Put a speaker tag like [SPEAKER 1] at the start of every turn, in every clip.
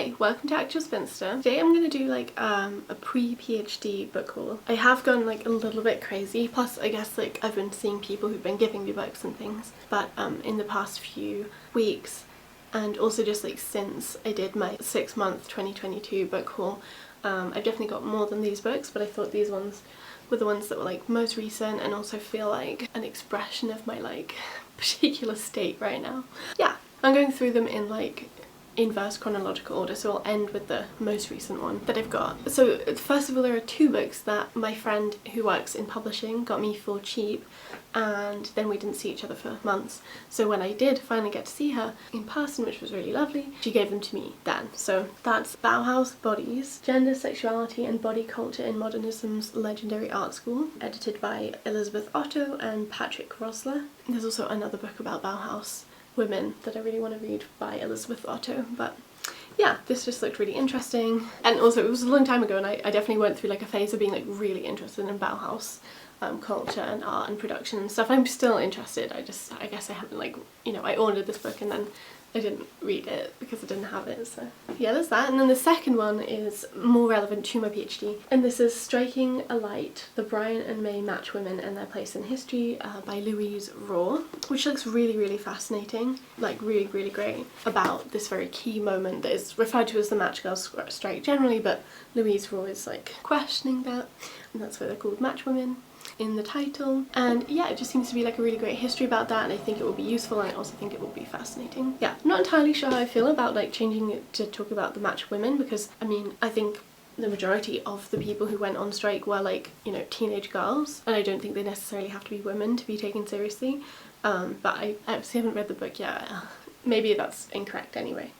[SPEAKER 1] Hi, welcome to Actual Spinster. Today I'm going to do like a pre-PhD book haul. I have gone like a little bit crazy, plus I guess like I've been seeing people who've been giving me books and things, but in the past few weeks and also just like since I did my 6-month 2022 book haul, I've definitely got more than these books, but I thought these ones were the ones that were like most recent and also feel like an expression of my like particular state right now. Yeah, I'm going through them in like inverse chronological order, so I'll end with the most recent one that I've got. So first of all, there are 2 books that my friend who works in publishing got me for cheap, and then we didn't see each other for months. So when I did finally get to see her in person, which was really lovely, she gave them to me then. So that's Bauhaus Bodies, Gender, Sexuality and Body Culture in Modernism's Legendary Art School, edited by Elizabeth Otto and Patrick Rosler. There's also another book about Bauhaus women that I really want to read by Elizabeth Otto, but yeah, this just looked really interesting. And also it was a long time ago, and I definitely went through like a phase of being like really interested in Bauhaus culture and art and production and stuff. I'm still interested, I guess I haven't like, you know, I ordered this book and then I didn't read it because I didn't have it, so yeah, there's that. And then the second one is more relevant to my PhD, and this is Striking a Light, The Brian and May Match Women and Their Place in History by Louise Raw, which looks really, really fascinating, like really, really great, about this very key moment that is referred to as the Match Girls strike generally, but Louise Raw is like questioning that, and that's why they're called Match Women in the title. And yeah, it just seems to be like a really great history about that, and I think it will be useful, and I also think it will be fascinating. Yeah, I'm not entirely sure how I feel about like changing it to talk about the Match Women, because I mean, I think the majority of the people who went on strike were like, you know, teenage girls, and I don't think they necessarily have to be women to be taken seriously. But I obviously haven't read the book yet. Maybe that's incorrect anyway.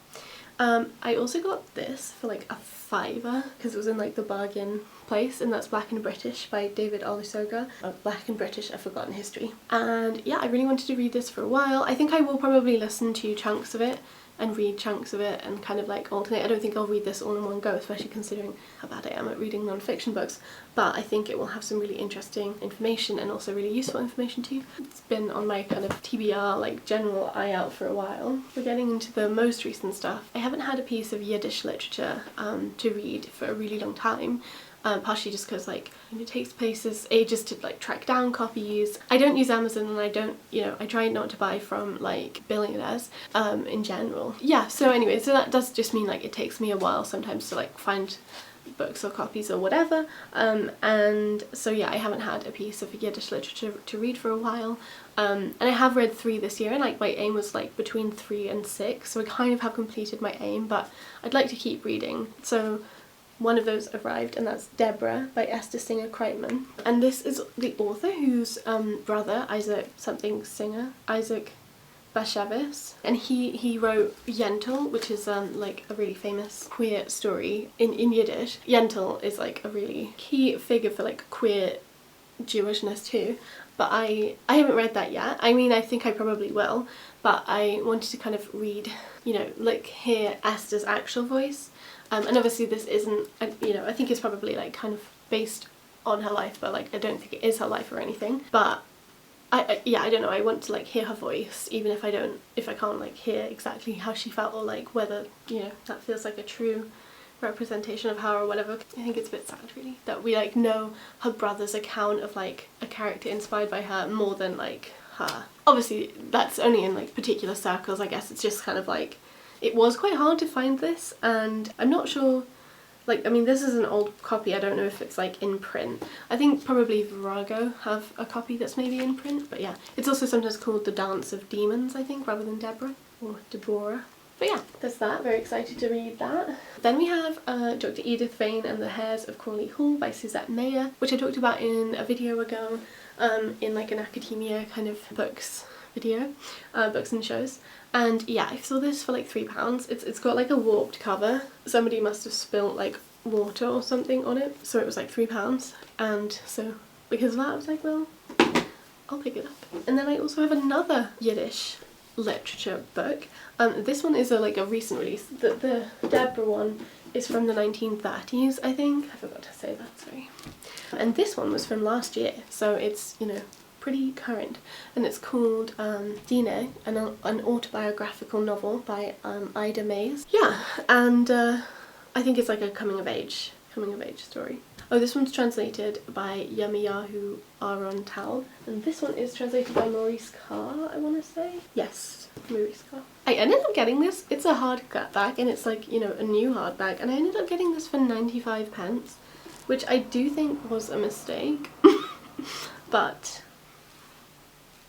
[SPEAKER 1] I also got this for like a £5 because it was in like the bargain place, and that's Black and British by David Olusoga. Black and British, A Forgotten History. And yeah, I really wanted to read this for a while. I think I will probably listen to chunks of it and read chunks of it and kind of like alternate. I don't think I'll read this all in one go, especially considering how bad I am at reading non-fiction books, but I think it will have some really interesting information and also really useful information too. It's been on my kind of TBR, like general eye out for a while. We're getting into the most recent stuff. I haven't had a piece of Yiddish literature to read for a really long time. Partially just because like it takes places ages to like track down copies. I don't use Amazon, and I don't, you know, I try not to buy from like billionaires in general. Yeah, so anyway, so that does just mean like it takes me a while sometimes to like find books or copies or whatever, and so yeah, I haven't had a piece of Yiddish literature to read for a while, and I have read 3 this year, and like my aim was like between 3 and 6, so I kind of have completed my aim, but I'd like to keep reading. So one of those arrived, and that's Deborah by Esther Singer Kreitman, and this is the author whose brother, Isaac something Singer, Isaac Bashevis, and he wrote Yentl, which is like a really famous queer story in Yiddish. Yentl is like a really key figure for like queer Jewishness too, but I haven't read that yet. I mean, I think I probably will, but I wanted to kind of read, you know, like hear Esther's actual voice. And obviously this isn't, you know, I think it's probably like kind of based on her life, but like I don't think it is her life or anything. But yeah, I don't know, I want to like hear her voice, even if I can't like hear exactly how she felt, or like whether, you know, that feels like a true representation of her or whatever. I think it's a bit sad really that we like know her brother's account of like a character inspired by her more than like her. Obviously that's only in like particular circles, I guess. It's just kind of like, it was quite hard to find this, and I'm not sure, like, I mean, this is an old copy, I don't know if it's like in print. I think probably Virago have a copy that's maybe in print, but yeah. It's also sometimes called The Dance of Demons, I think, rather than Deborah, or Deborah. But yeah, there's that, very excited to read that. Then we have Dr. Edith Vane and the Hares of Crawley Hall by Suzette Mayer, which I talked about in a video ago, in like an academia kind of books video, books and shows. And yeah, I saw this for like £3. It's got like a warped cover. Somebody must have spilt like water or something on it, so it was like £3. And so because of that I was like, well, I'll pick it up. And then I also have another Yiddish literature book. This one is like a recent release. The Deborah one is from the 1930s, I think. I forgot to say that, sorry. And this one was from last year, so it's, you know, pretty current, and it's called Dine, an autobiographical novel by Ida Mays. Yeah, and I think it's like a coming of age story. Oh, this one's translated by Yamiyahu Aron Tal, and this one is translated by Maurice Carr, I want to say. Yes, Maurice Carr. I ended up getting this. It's a hardback, and it's like, you know, a new hardback, and I ended up getting this for 95p, which I do think was a mistake, but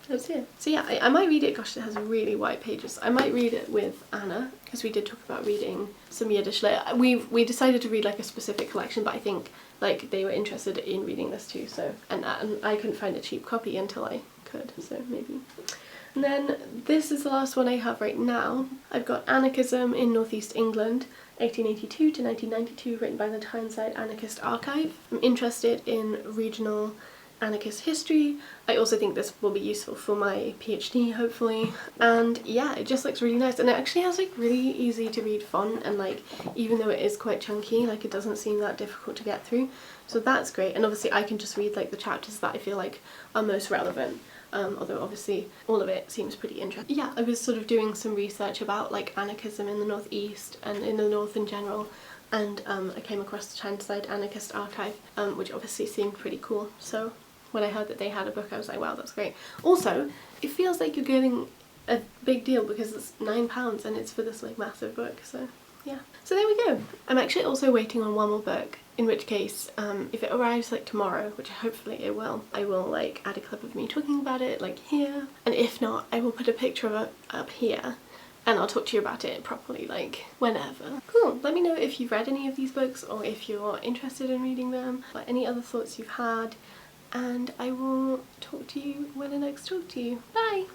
[SPEAKER 1] that's it. So yeah, I might read it. Gosh, it has really white pages. I might read it with Anna, because we did talk about reading some Yiddish later. We decided to read like a specific collection, but I think like they were interested in reading this too, so and I couldn't find a cheap copy until I could, so maybe. And then this is the last one I have right now. I've got Anarchism in Northeast England, 1882 to 1992, written by the Tyneside Anarchist Archive. I'm interested in regional anarchist history. I also think this will be useful for my PhD, hopefully. And yeah, it just looks really nice, and it actually has like really easy to read font, and like even though it is quite chunky, like it doesn't seem that difficult to get through, so that's great. And obviously I can just read like the chapters that I feel like are most relevant, although obviously all of it seems pretty interesting. Yeah, I was sort of doing some research about like anarchism in the Northeast and in the North in general, and I came across the Tyneside Anarchist Archive, which obviously seemed pretty cool. So when I heard that they had a book, I was like, wow, that's great. Also, it feels like you're getting a big deal because it's £9 and it's for this like massive book, so yeah. So there we go. I'm actually also waiting on one more book, in which case, if it arrives like tomorrow, which hopefully it will, I will like add a clip of me talking about it like here, and if not, I will put a picture of it up here, and I'll talk to you about it properly like whenever. Cool, let me know if you've read any of these books, or if you're interested in reading them, or any other thoughts you've had, and I will talk to you when I next talk to you. Bye!